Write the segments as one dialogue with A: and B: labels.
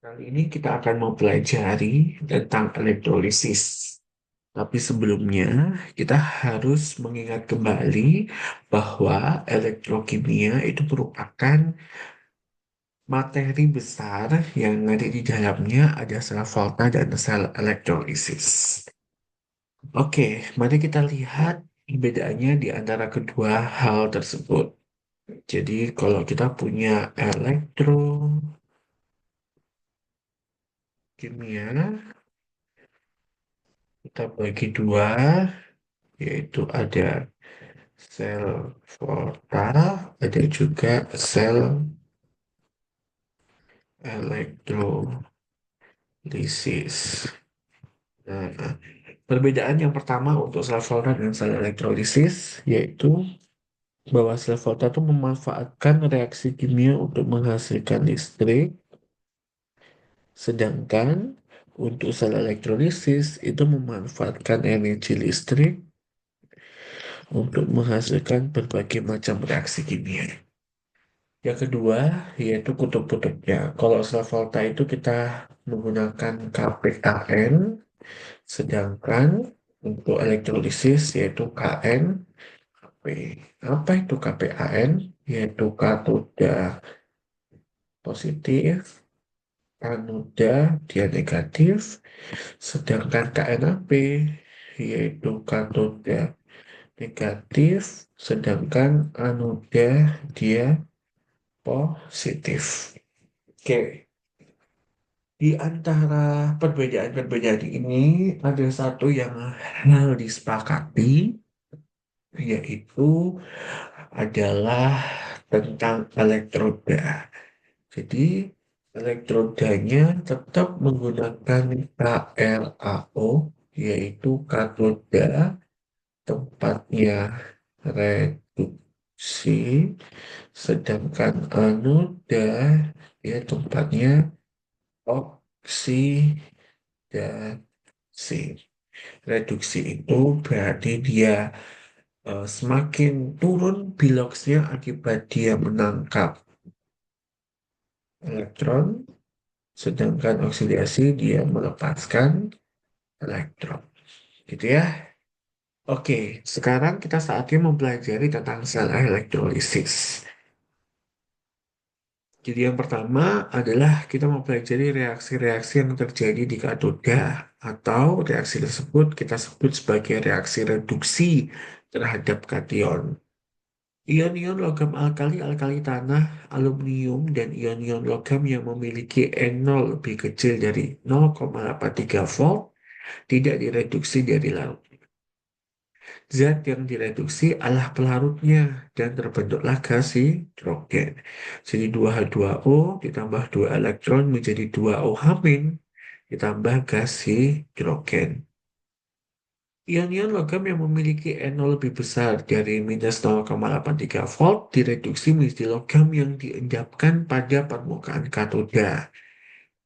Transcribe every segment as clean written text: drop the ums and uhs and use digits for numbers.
A: Kali ini kita akan mempelajari tentang elektrolisis. Tapi sebelumnya, kita harus mengingat kembali bahwa elektrokimia itu merupakan materi besar yang ada di dalamnya ada sel volta dan sel elektrolisis. Oke, mari kita lihat perbedaannya di antara kedua hal tersebut. Jadi, kalau kita punya elektrokimia, kita bagi dua, yaitu ada sel volta, ada juga sel elektrolisis. Nah, perbedaan yang pertama untuk sel volta dan sel elektrolisis yaitu bahwa sel volta itu memanfaatkan reaksi kimia untuk menghasilkan listrik, sedangkan untuk sel elektrolisis itu memanfaatkan energi listrik untuk menghasilkan berbagai macam reaksi kimia. Yang kedua, yaitu kutub-kutubnya. Kalau sel volta itu kita menggunakan KPAN, sedangkan untuk elektrolisis yaitu KNP. Apa itu KPAN? Yaitu katoda positif, anoda dia negatif, sedangkan KNAP yaitu katoda negatif, sedangkan anoda dia positif. Oke. Di antara perbedaan-perbedaan ini ada satu yang hal disepakati, yaitu adalah tentang elektroda. Jadi elektrodanya tetap menggunakan KRAO, yaitu katoda tempatnya reduksi, sedangkan anoda ya tempatnya oksidasi. Reduksi itu berarti dia semakin turun biloxnya akibat dia menangkap elektron, sedangkan oksidasi dia melepaskan elektron. Gitu ya. Oke, sekarang kita saatnya mempelajari tentang sel elektrolisis. Jadi yang pertama adalah kita mempelajari reaksi-reaksi yang terjadi di katoda atau reaksi tersebut kita sebut sebagai reaksi reduksi terhadap kation. Ion-ion logam alkali, alkali tanah, aluminium, dan ion-ion logam yang memiliki N0 lebih kecil dari 0,83 volt tidak direduksi dari larut. Zat yang direduksi adalah pelarutnya dan terbentuklah gas hidrogen. Jadi 2H2O ditambah 2 elektron menjadi 2O H- ditambah gas hidrogen. Ion-ion logam yang memiliki N0 lebih besar dari minus 0,83 volt direduksi menjadi logam yang diendapkan pada permukaan katoda.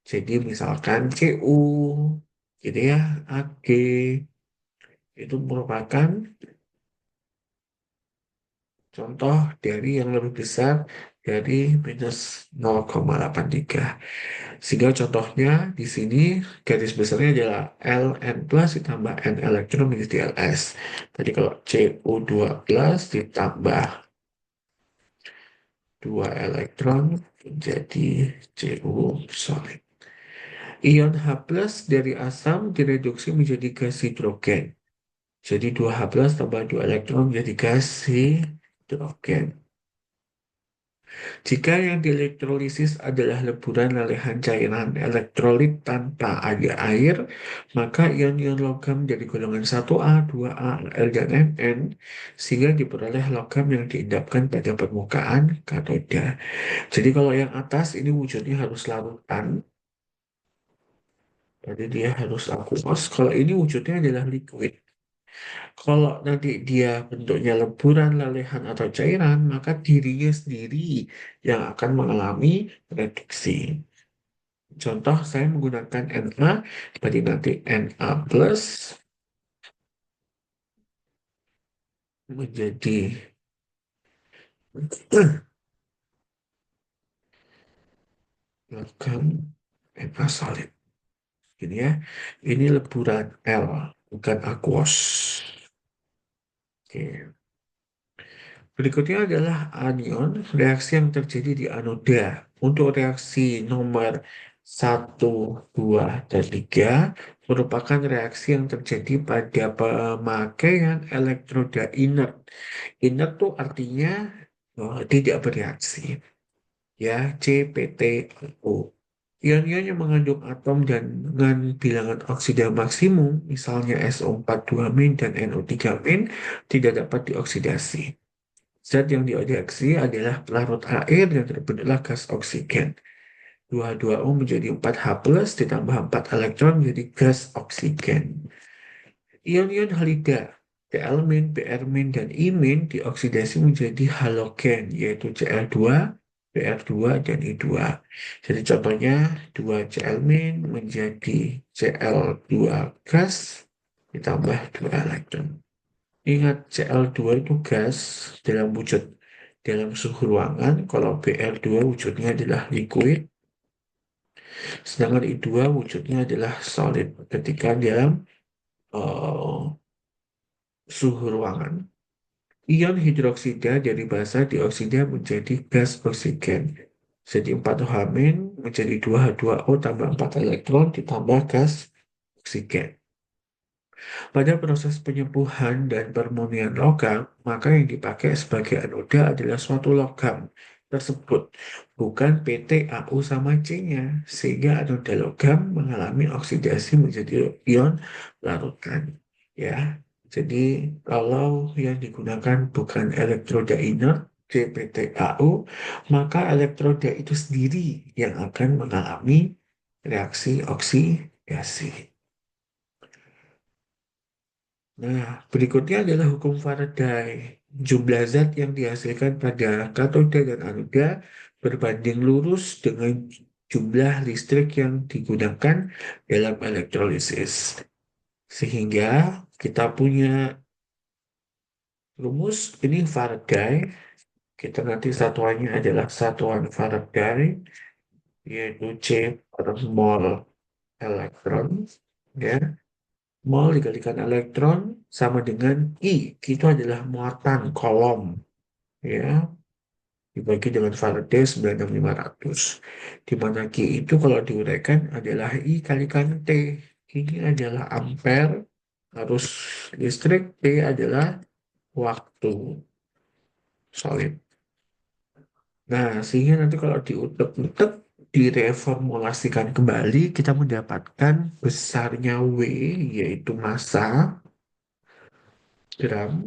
A: Jadi misalkan Cu, gitu ya, Ag, itu merupakan contoh dari yang lebih besar dari minus 0,83. Sehingga contohnya di sini garis besarnya adalah Ln plus ditambah N elektron menjadi Ls. Tadi kalau Cu12 ditambah 2 elektron menjadi Cu solid. Ion H plus dari asam direduksi menjadi gas hidrogen. Jadi 2H plus tambah 2 elektron menjadi gas hidrogen. Jika yang dielektrolisis adalah leburan lelehan cairan elektrolit tanpa ada air, maka ion-ion logam dari golongan 1A, 2A, L, dan Mn, sehingga diperoleh logam yang diendapkan pada permukaan katoda. Jadi kalau yang atas ini wujudnya harus larutan, jadi dia harus aqueous. Kalau ini wujudnya adalah liquid. Kalau nanti dia bentuknya leburan, lelehan, atau cairan, maka dirinya sendiri yang akan mengalami reduksi. Contoh, saya menggunakan Na, berarti nanti Na plus menjadi logam Na solid. Ini ya, ini leburan L, bukan aquos. Oke. Berikutnya adalah anion, reaksi yang terjadi di anoda. Untuk reaksi nomor satu, 2, dan 3 merupakan reaksi yang terjadi pada pemakaian elektroda inert. Inert tuh artinya tidak bereaksi. Ya, CPTO. Ion-ion yang mengandung atom dan dengan bilangan oksida maksimum, misalnya SO42- dan NO3- tidak dapat dioksidasi. Zat yang dioreaksi adalah pelarut air yang terbentuklah gas oksigen. 2H2O menjadi 4H plus ditambah 4 elektron menjadi gas oksigen. Ion-ion halida, Cl-, Br-, dan I- dioksidasi menjadi halogen, yaitu Cl2, Br2, dan I2. Jadi contohnya 2 Cl- menjadi Cl2 gas ditambah 2 elektron. Ingat Cl2 itu gas dalam wujud dalam suhu ruangan, kalau Br2 wujudnya adalah liquid, sedangkan I2 wujudnya adalah solid ketika dalam eh, suhu ruangan. Ion hidroksida dari basa dioksida menjadi gas oksigen. Jadi 4H- menjadi 2H2O tambah 4 elektron ditambah gas oksigen. Pada proses penyembuhan dan permunian logam, maka yang dipakai sebagai anoda adalah suatu logam tersebut, bukan PtAu sama C-nya, sehingga anoda logam mengalami oksidasi menjadi ion larutan. Ya, jadi kalau yang digunakan bukan elektroda inert, CPtAu, maka elektroda itu sendiri yang akan mengalami reaksi oksidasi. Nah, berikutnya adalah hukum Faraday. Jumlah zat yang dihasilkan pada katoda dan anoda berbanding lurus dengan jumlah listrik yang digunakan dalam elektrolisis. Sehingga kita punya rumus ini Faraday. Kita nanti satuannya adalah satuan Faraday, yaitu C per mol elektron. Ya. Mol dikalikan elektron sama dengan I. Itu adalah muatan kolom. Ya, dibagi dengan Faraday 96500. Di mana Q itu kalau diuraikan adalah I kalikan T. Ini adalah ampere, arus listrik, T adalah waktu solid. Nah, sehingga nanti kalau diutek-utek, direformulasikan kembali, kita mendapatkan besarnya W, yaitu massa, gram,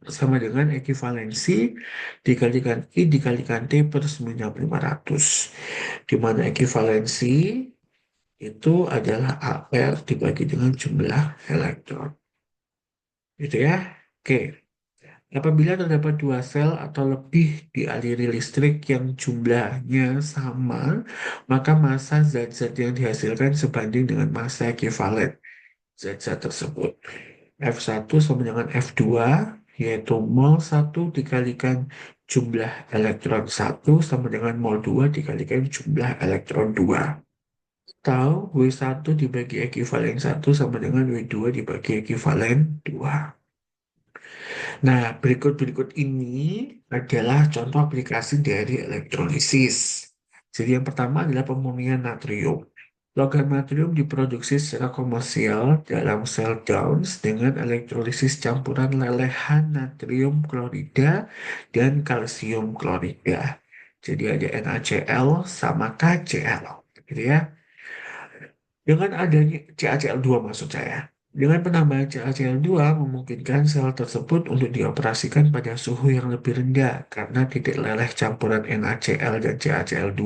A: sama dengan ekivalensi dikalikan I dikalikan T per 9.500, di mana ekivalensi itu adalah ampere dibagi dengan jumlah elektron. Gitu ya. Oke. Apabila terdapat dua sel atau lebih dialiri listrik yang jumlahnya sama, maka massa zat-zat yang dihasilkan sebanding dengan massa ekivalen zat-zat tersebut. F1 sama dengan F2, yaitu mol 1 dikalikan jumlah elektron 1 sama dengan mol 2 dikalikan jumlah elektron 2. Atau W1 dibagi ekivalen 1 sama dengan W2 dibagi ekivalen 2. Nah, berikut-berikut ini adalah contoh aplikasi dari elektrolisis. Jadi yang pertama adalah pemurnian natrium. Logam natrium diproduksi secara komersial dalam sel Downs dengan elektrolisis campuran lelehan natrium klorida dan kalsium klorida. Jadi ada NaCl sama KCl, gitu ya. Dengan adanya CaCl2 maksud saya. Dengan penambahan CaCl2 memungkinkan sel tersebut untuk dioperasikan pada suhu yang lebih rendah karena titik leleh campuran NaCl dan CaCl2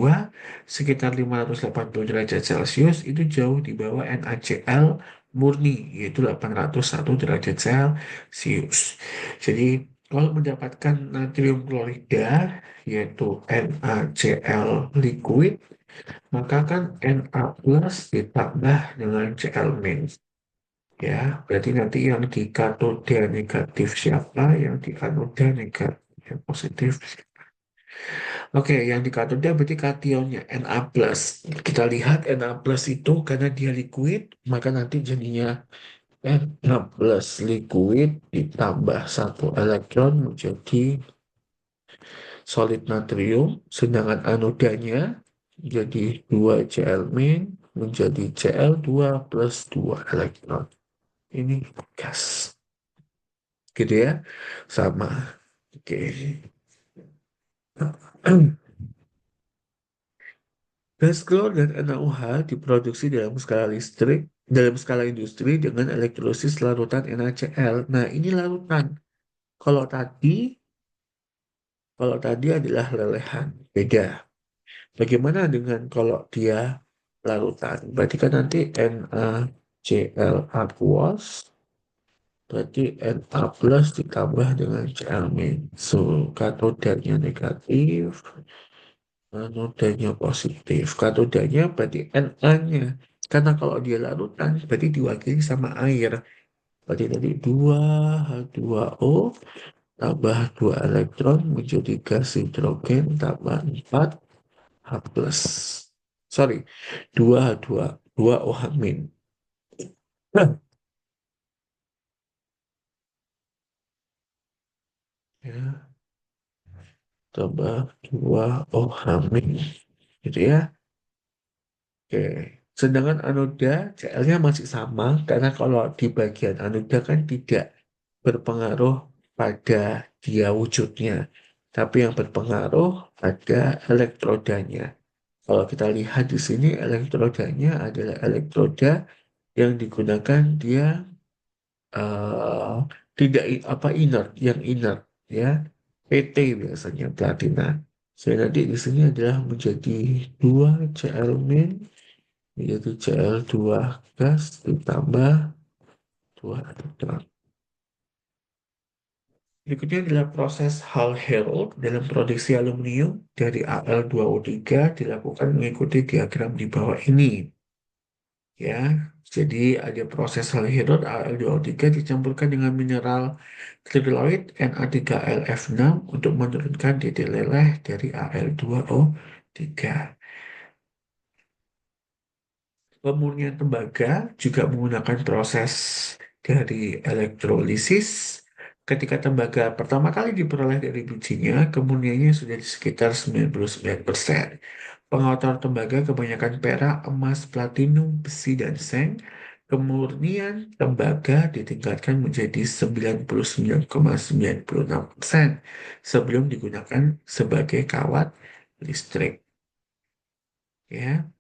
A: sekitar 580 derajat Celcius itu jauh di bawah NaCl murni yaitu 801 derajat Celcius. Jadi kalau mendapatkan natrium klorida yaitu NaCl liquid maka kan Na plus ditambah dengan Cl min. Ya, berarti nanti yang di katoda negatif siapa, yang di anoda negatif yang positif. Oke, yang di katoda berarti kationnya Na plus. Kita lihat Na plus itu karena dia liquid, maka nanti jadinya Na plus liquid ditambah satu elektron menjadi solid natrium, sedangkan anodanya jadi 2 Cl min menjadi Cl2 plus 2 elektron. Ini gas, gitu ya, sama. Oke. Gas klor dan NaOH diproduksi dalam skala industri dengan elektrolisis larutan NaCl. Nah, ini larutan. Kalau tadi, kalau tadi adalah lelehan, beda. Bagaimana dengan kalau dia larutan? Berarti kan nanti NaCl aqueous, berarti Na plus ditambah dengan Cl min. So, katodanya negatif, anodanya positif. Katodanya berarti Na-nya. Karena kalau dia larutan, berarti diwakili sama air. Berarti tadi 2H2O tambah 2 elektron menjadi gas hidrogen tambah 4 H plus. Sorry, 2H2, 2OH min. Nah, ya, tambah 2OH min. Gitu ya. Oke. Sedangkan anoda Cl-nya masih sama karena kalau di bagian anoda kan tidak berpengaruh pada dia wujudnya. Tapi yang berpengaruh pada elektrodanya. Kalau kita lihat di sini elektrodanya adalah elektroda yang digunakan dia eh, tidak apa inert, yang inert ya. PT biasanya platina. Saya nanti di sini adalah menjadi 2 Cl min yaitu Cl2 gas ditambah 2 elektron. Berikutnya adalah proses Hall-Héroult dalam produksi aluminium dari Al2O3 dilakukan mengikuti diagram di bawah ini. Ya, jadi ada proses Hall-Héroult Al2O3 dicampurkan dengan mineral krikloid Na3LF6 untuk menurunkan titik leleh dari Al2O3. Pemurnian tembaga juga menggunakan proses dari elektrolisis. Ketika tembaga pertama kali diperoleh dari bijinya, kemurniannya sudah di sekitar 99%. Pengotor tembaga kebanyakan perak, emas, platinum, besi, dan seng. Kemurnian tembaga ditingkatkan menjadi 99,96% sebelum digunakan sebagai kawat listrik. Ya.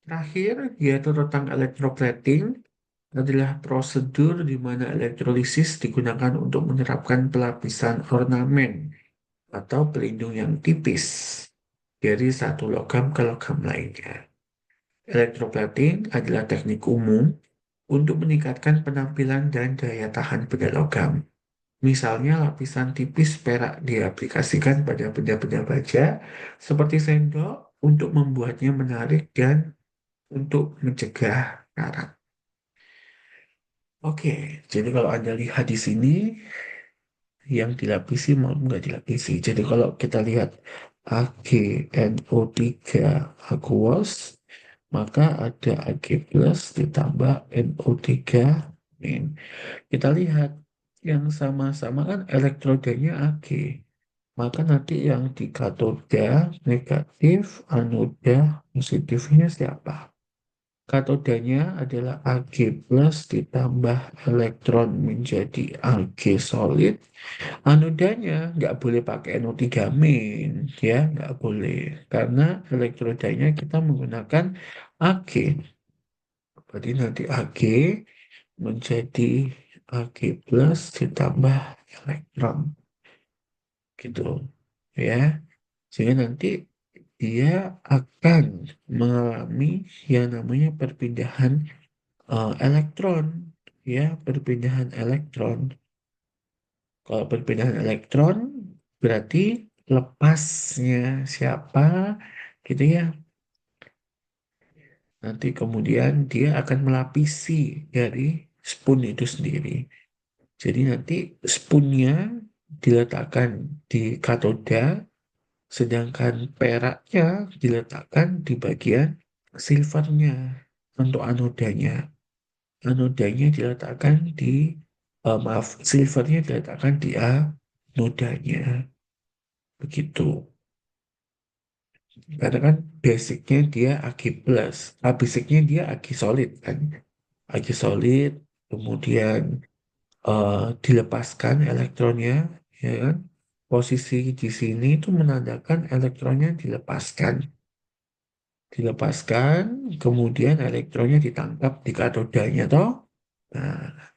A: Terakhir, yaitu tentang electroplating, adalah prosedur di mana elektrolisis digunakan untuk menerapkan pelapisan ornamen atau pelindung yang tipis dari satu logam ke logam lainnya. Electroplating adalah teknik umum untuk meningkatkan penampilan dan daya tahan pada logam. Misalnya lapisan tipis perak diaplikasikan pada benda-benda baja seperti sendok untuk membuatnya menarik dan untuk mencegah karat. Oke, jadi kalau Anda lihat di sini yang dilapisi maupun nggak dilapisi. Jadi kalau kita lihat AgNO3 aqueous, maka ada Ag plus ditambah NO3 min. Kita lihat yang sama-sama kan elektrodanya Ag. Maka nanti yang di katoda negatif, anoda positifnya siapa? Katodanya adalah Ag plus ditambah elektron menjadi Ag solid. Anodanya nggak boleh pakai NO3 min, ya nggak boleh. Karena elektrodanya kita menggunakan Ag. Berarti nanti Ag menjadi Ag plus ditambah elektron. Gitu. Ya. Sehingga nanti dia akan mengalami yang namanya perpindahan elektron, ya perpindahan elektron. Kalau perpindahan elektron berarti lepasnya siapa, gitu ya. Nanti kemudian dia akan melapisi dari spun itu sendiri. Jadi nanti spoonnya diletakkan di katoda, sedangkan peraknya diletakkan di bagian silvernya untuk anodanya. Anodanya diletakkan di, maaf, silvernya diletakkan di anodanya. Begitu. Karena kan basicnya dia Ag plus, basicnya dia Ag solid kan. Ag solid, kemudian dilepaskan elektronnya, ya kan? Posisi di sini itu menandakan elektronnya dilepaskan. Dilepaskan, kemudian elektronnya ditangkap di katodanya, toh. Nah,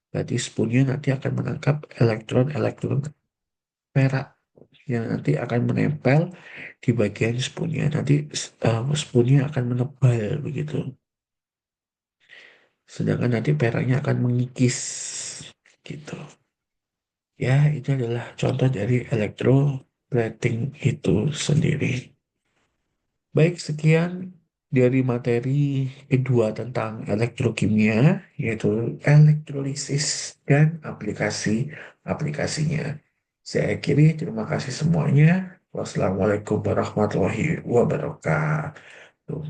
A: berarti spoonnya nanti akan menangkap elektron-elektron perak yang nanti akan menempel di bagian spoonnya. Nanti spoonnya akan menebal begitu. Sedangkan nanti peraknya akan mengikis gitu. Ya, itu adalah contoh dari electroplating itu sendiri. Baik, sekian dari materi kedua tentang elektrokimia, yaitu elektrolisis dan aplikasi-aplikasinya. Saya akhiri, terima kasih semuanya. Wassalamualaikum warahmatullahi wabarakatuh.